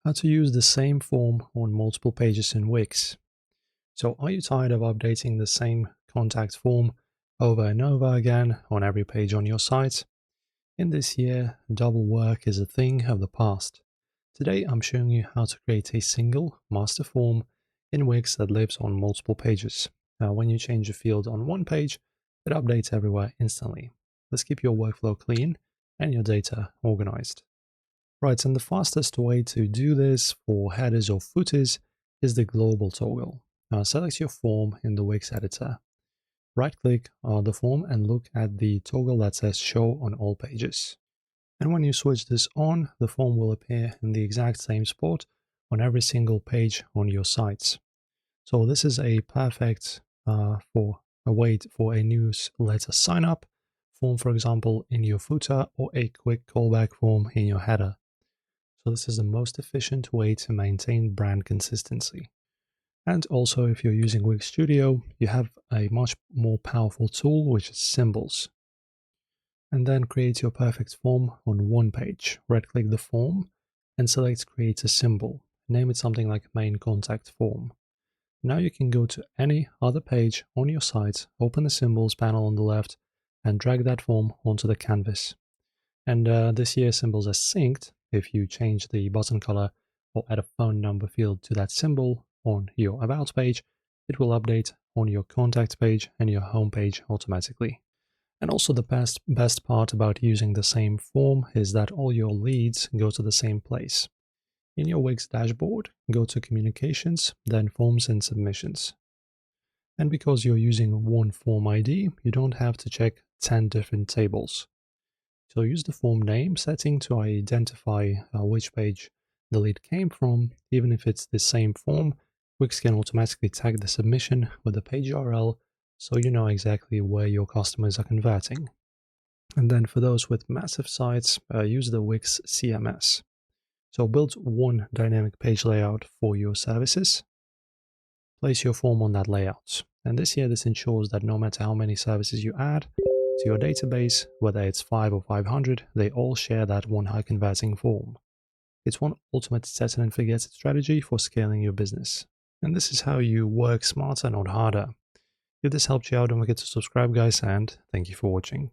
How to use the same form on multiple pages in Wix. So are you tired of updating the same contact form over and over again on every page on your site? In this year, double work is a thing of the past. Today I'm showing you how to create a single master form in Wix that lives on multiple pages. Now when you change a field on one page, it updates everywhere instantly. Let's keep your workflow clean and your data organized. Right, and the fastest way to do this for headers or footers is the global toggle. Now select your form in the Wix editor. Right-click on the form and look at the toggle that says Show on all pages. And when you switch this on, the form will appear in the exact same spot on every single page on your sites. So this is a perfect for a way for a newsletter sign-up form, for example, in your footer, or a quick callback form in your header. So this is the most efficient way to maintain brand consistency. And also, if you're using Wix Studio, you have a much more powerful tool, which is symbols. And then create your perfect form on one page. Right-click the form and select Create a Symbol. Name it something like Main Contact Form. Now you can go to any other page on your site, open the Symbols panel on the left, and drag that form onto the canvas. And this year symbols are synced. If you change the button color or add a phone number field to that symbol on your About page, it will update on your Contact page and your Home page automatically. And also the best part about using the same form is that all your leads go to the same place. In your Wix dashboard, go to Communications, then Forms and Submissions. And because you're using one form ID, you don't have to check 10 different tables. So use the form name setting to identify which page the lead came from. Even if it's the same form, Wix can automatically tag the submission with the page URL, so you know exactly where your customers are converting. And then for those with massive sites, use the Wix CMS. So build one dynamic page layout for your services. Place your form on that layout. And this ensures that no matter how many services you add to your database, whether it's 5 or 500, they all share that one high converting form. It's one ultimate set it and forget it strategy for scaling your business. And this is how you work smarter, not harder. If this helped you out, don't forget to subscribe, guys, and thank you for watching.